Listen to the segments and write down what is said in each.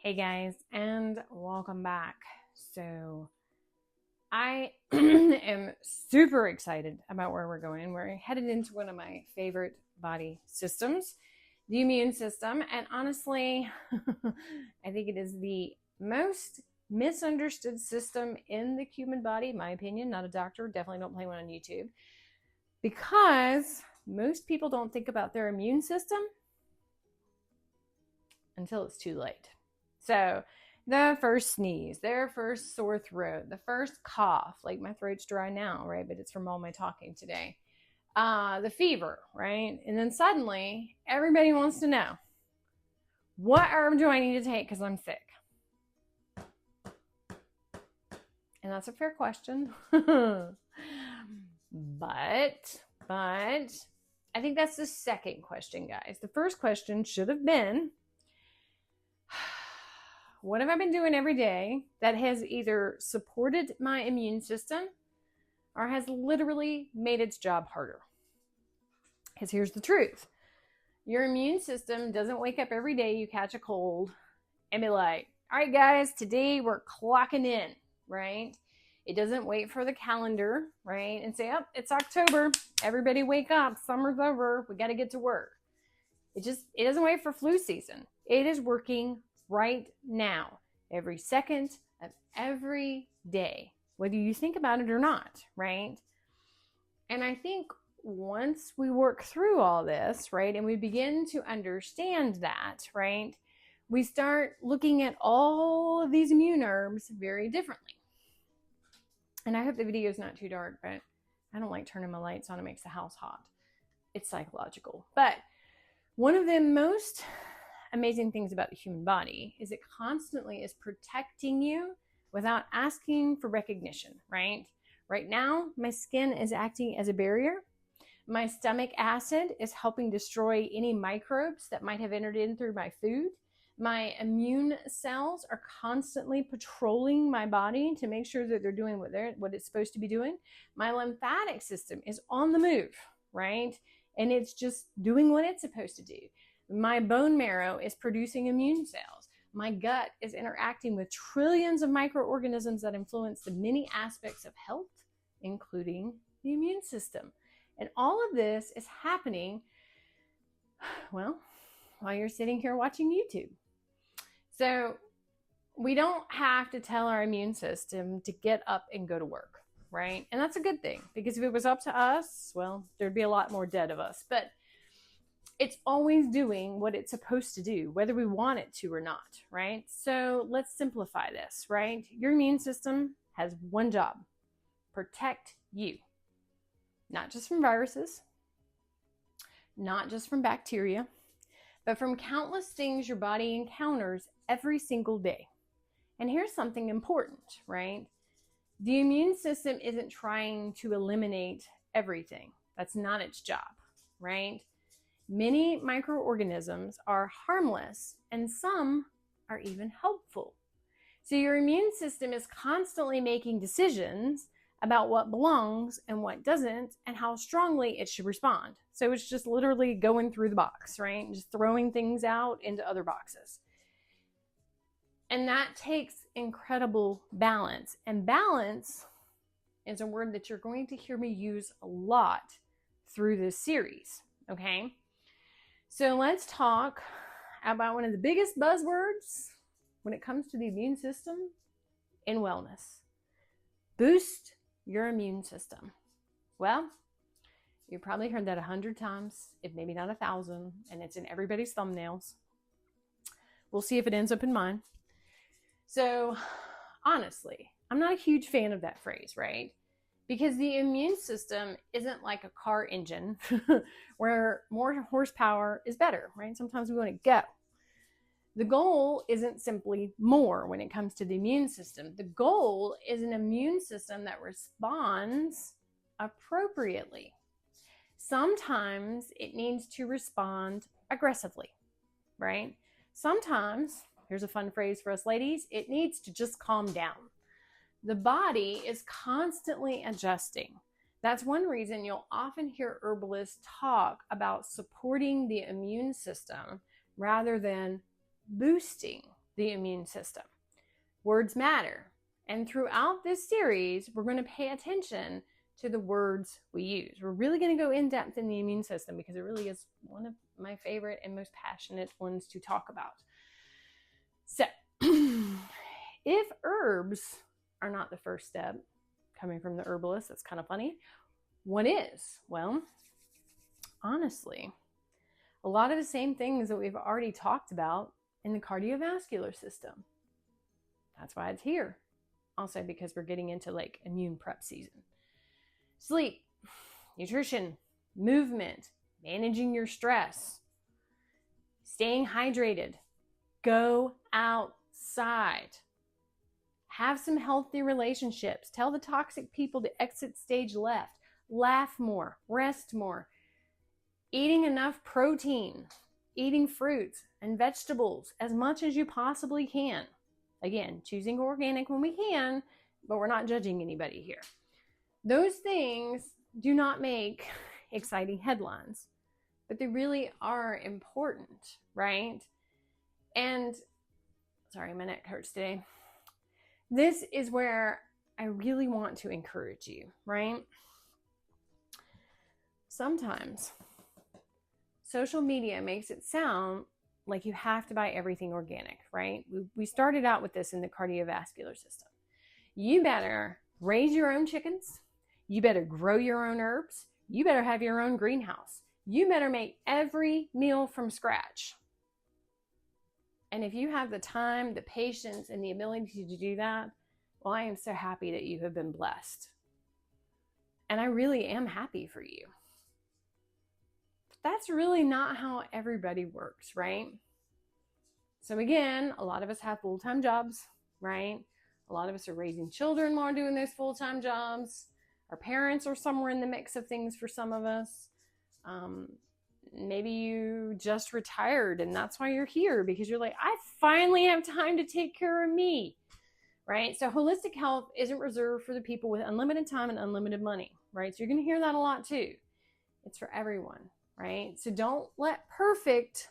Hey guys, and welcome back. So, I am super excited about where we're going. We're headed into one of my favorite body systems, the immune system. And honestly, I think it is the most misunderstood system in the human body, in my opinion. Not a doctor, definitely don't play one on YouTube, because most people don't think about their immune system until it's too late. So the first sneeze, their first sore throat, the first cough, like my throat's dry now, right? But it's from all my talking today. The fever, right? And then suddenly everybody wants to know, what herb do I need to take because I'm sick? And that's a fair question. but I think that's the second question, guys. The first question should have been, what have I been doing every day that has either supported my immune system or has literally made its job harder? Because here's the truth. Your immune system doesn't wake up every day you catch a cold and be like, all right, guys, today we're clocking in, right? It doesn't wait for the calendar, right? And say, oh, it's October. Everybody wake up. Summer's over. We got to get to work. It doesn't wait for flu season. It is working right now, every second of every day, whether you think about it or not, right? And I think once we work through all this, right, and we begin to understand that, right, we start looking at all of these immune herbs very differently. And I hope the video is not too dark, but I don't like turning my lights on. It makes the house hot. It's psychological. But one of the most amazing things about the human body is it constantly is protecting you without asking for recognition, right? Right now, my skin is acting as a barrier. My stomach acid is helping destroy any microbes that might have entered in through my food. My immune cells are constantly patrolling my body to make sure that they're doing what it's supposed to be doing. My lymphatic system is on the move, right? And it's just doing what it's supposed to do. My bone marrow is producing immune cells. My gut is interacting with trillions of microorganisms that influence the many aspects of health, including the immune system. And all of this is happening, well, while you're sitting here watching YouTube. So we don't have to tell our immune system to get up and go to work, right? And that's a good thing, because if it was up to us, well, there'd be a lot more dead of us. But it's always doing what it's supposed to do, whether we want it to or not, right? So let's simplify this, right? Your immune system has one job: protect you. Not just from viruses, not just from bacteria, but from countless things your body encounters every single day. And here's something important, right? The immune system isn't trying to eliminate everything. That's not its job, right? Many microorganisms are harmless, and some are even helpful. So your immune system is constantly making decisions about what belongs and what doesn't, and how strongly it should respond. So it's just literally going through the box, right? Just throwing things out into other boxes. And that takes incredible balance. And balance is a word that you're going to hear me use a lot through this series, okay? So let's talk about one of the biggest buzzwords when it comes to the immune system in wellness. Boost your immune system. Well, you've probably heard that 100 times, if maybe not 1,000, and it's in everybody's thumbnails. We'll see if it ends up in mine. So honestly, I'm not a huge fan of that phrase, right? Because the immune system isn't like a car engine where more horsepower is better, right? Sometimes we want to go. The goal isn't simply more when it comes to the immune system. The goal is an immune system that responds appropriately. Sometimes it needs to respond aggressively, right? Sometimes, here's a fun phrase for us ladies, it needs to just calm down. The body is constantly adjusting. That's one reason you'll often hear herbalists talk about supporting the immune system rather than boosting the immune system. Words matter. And throughout this series, we're going to pay attention to the words we use. We're really going to go in depth in the immune system because it really is one of my favorite and most passionate ones to talk about. So, if herbs are not the first step, coming from the herbalist, that's kind of funny. What is? Well, honestly, a lot of the same things that we've already talked about in the cardiovascular system. That's why it's here. Also because we're getting into like immune prep season. Sleep, nutrition, movement, managing your stress, staying hydrated, go outside, have some healthy relationships, tell the toxic people to exit stage left, laugh more, rest more, eating enough protein, eating fruits and vegetables as much as you possibly can. Again, choosing organic when we can, but we're not judging anybody here. Those things do not make exciting headlines, but they really are important, right? And sorry, my neck hurts today. This is where I really want to encourage you, right? Sometimes social media makes it sound like you have to buy everything organic, right? We started out with this in the cardiovascular system. You better raise your own chickens. You better grow your own herbs. You better have your own greenhouse. You better make every meal from scratch. And if you have the time, the patience, and the ability to do that, well, I am so happy that you have been blessed. And I really am happy for you. But that's really not how everybody works, right? So again, a lot of us have full-time jobs, right? A lot of us are raising children while doing those full-time jobs. Our parents are somewhere in the mix of things for some of us. Maybe you just retired and that's why you're here, because you're like, I finally have time to take care of me, right? So holistic health isn't reserved for the people with unlimited time and unlimited money, right? So you're going to hear that a lot too. It's for everyone, right? So don't let perfect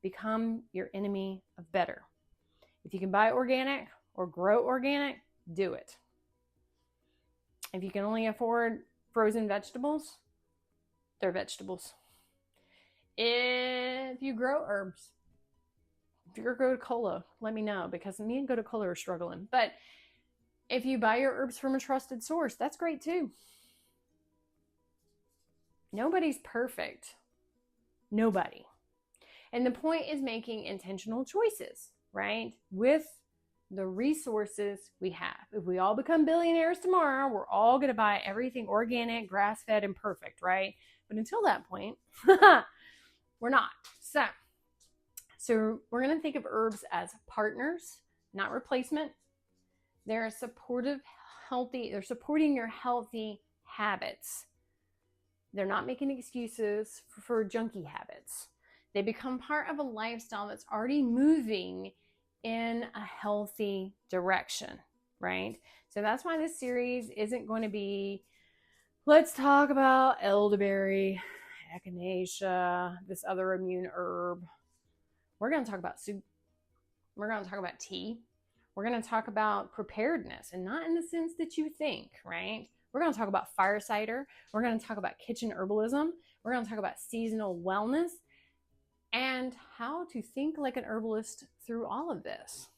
become your enemy of better. If you can buy organic or grow organic, do it. If you can only afford frozen vegetables, they're vegetables. If you grow herbs, if you grow cola, let me know, because me and Go Cola are struggling. But if you buy your herbs from a trusted source, that's great too. Nobody's perfect. Nobody. And the point is making intentional choices, right? With the resources we have. If we all become billionaires tomorrow, we're all going to buy everything organic, grass-fed, and perfect, right? But until that point, we're not. So we're going to think of herbs as partners, not replacement. They're supportive, healthy. They're supporting your healthy habits. They're not making excuses for junky habits. They become part of a lifestyle that's already moving in a healthy direction, right? So that's why this series isn't going to be, let's talk about elderberry, echinacea, this other immune herb. We're going to talk about soup. We're going to talk about tea. We're going to talk about preparedness, and not in the sense that you think, right? We're going to talk about fire cider. We're going to talk about kitchen herbalism. We're going to talk about seasonal wellness and how to think like an herbalist through all of this.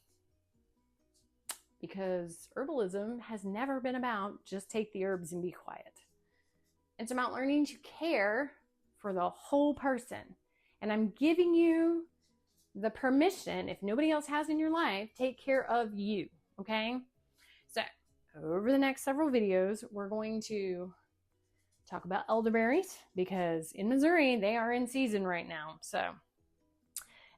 Because herbalism has never been about just take the herbs and be quiet. It's about learning to care for the whole person. And I'm giving you the permission, if nobody else has in your life, take care of you, okay? So over the next several videos, we're going to talk about elderberries, because in Missouri, they are in season right now. So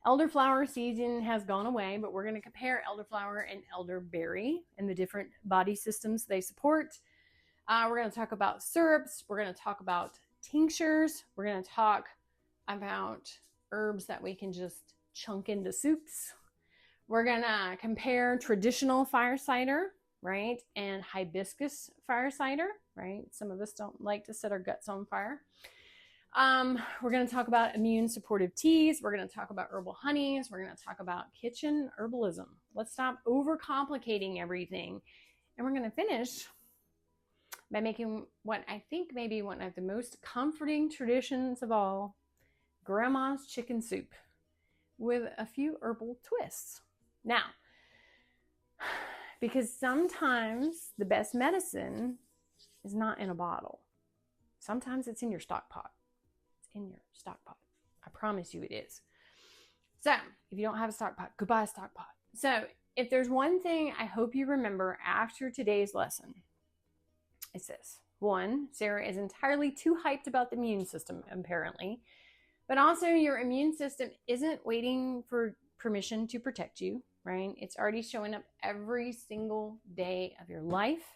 elderflower season has gone away, but we're going to compare elderflower and elderberry and the different body systems they support. We're going to talk about syrups. We're going to talk about tinctures. We're going to talk about herbs that we can just chunk into soups. We're going to compare traditional fire cider, right, and hibiscus fire cider, right? Some of us don't like to set our guts on fire. We're going to talk about immune supportive teas. We're going to talk about herbal honeys. We're going to talk about kitchen herbalism. Let's stop overcomplicating everything. And we're going to finish by making what I think may be one of the most comforting traditions of all, grandma's chicken soup with a few herbal twists. Now, because sometimes the best medicine is not in a bottle. Sometimes it's in your stock pot. It's in your stock pot. I promise you it is. So if you don't have a stock pot, go buy a stock pot. So if there's one thing I hope you remember after today's lesson, it's this. One, Sarah is entirely too hyped about the immune system, apparently. But also your immune system isn't waiting for permission to protect you, right? It's already showing up every single day of your life.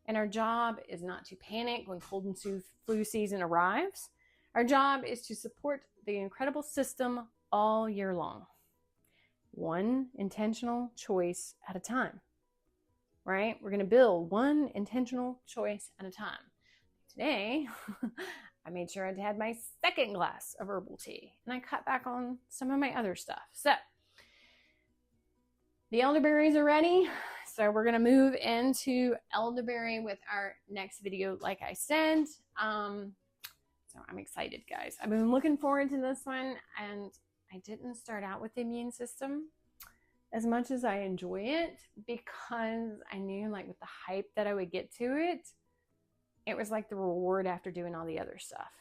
And our job is not to panic when cold and flu season arrives. Our job is to support the incredible system all year long. One intentional choice at a time, right? We're going to build one intentional choice at a time. Today, I made sure I had my second glass of herbal tea, and I cut back on some of my other stuff. So the elderberries are ready. So we're going to move into elderberry with our next video, like I said. So I'm excited, guys. I've been looking forward to this one, and I didn't start out with the immune system as much as I enjoy it, because I knew, like, with the hype that I would get to it, it was like the reward after doing all the other stuff.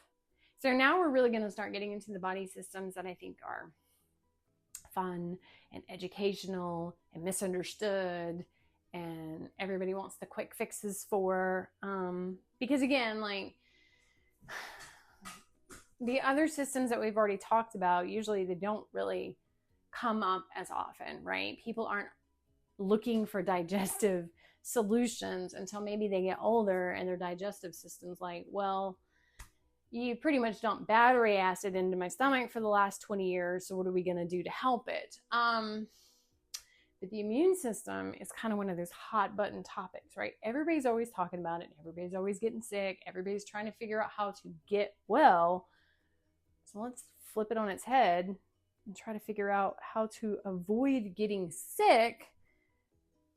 So now we're really going to start getting into the body systems that I think are fun and educational and misunderstood, and everybody wants the quick fixes for, because again, like, the other systems that we've already talked about, usually they don't really come up as often, right? People aren't looking for digestive solutions until maybe they get older and their digestive system's like, well, you pretty much dumped battery acid into my stomach for the last 20 years, so what are we going to do to help it? But the immune system is kind of one of those hot button topics, right? Everybody's always talking about it. Everybody's always getting sick. Everybody's trying to figure out how to get well. So let's flip it on its head and try to figure out how to avoid getting sick,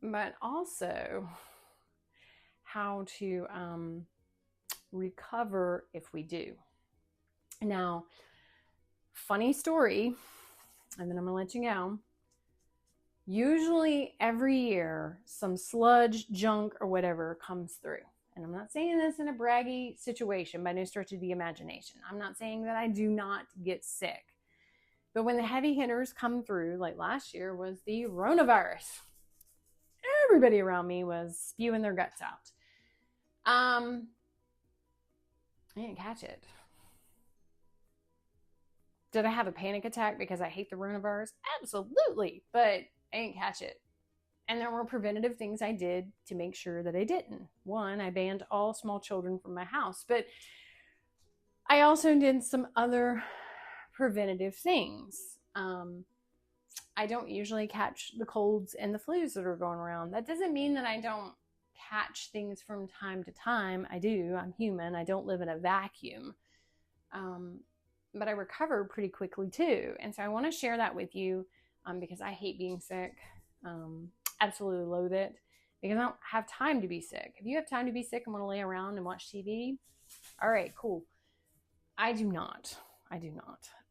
but also how to recover if we do. Now, funny story, and then I'm gonna let you go. Usually every year, some sludge, junk, or whatever comes through. And I'm not saying this in a braggy situation by no stretch of the imagination. I'm not saying that I do not get sick. But when the heavy hitters come through, like last year was the coronavirus, everybody around me was spewing their guts out. I didn't catch it. Did I have a panic attack because I hate the coronavirus? Absolutely, but I didn't catch it. And there were preventative things I did to make sure that I didn't. One, I banned all small children from my house, but I also did some other preventative things. I don't usually catch the colds and the flus that are going around. That doesn't mean that I don't catch things from time to time. I do. I'm human. I don't live in a vacuum. But I recover pretty quickly too. And so I want to share that with you because I hate being sick. Absolutely loathe it because I don't have time to be sick. If you have time to be sick and want to lay around and watch TV, all right, cool. I do not.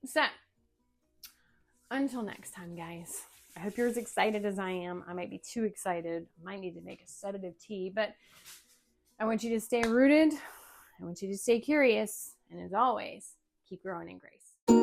So until next time, guys, I hope you're as excited as I am. I might be too excited. I might need to make a sedative tea, but I want you to stay rooted. I want you to stay curious. And as always, keep growing in grace.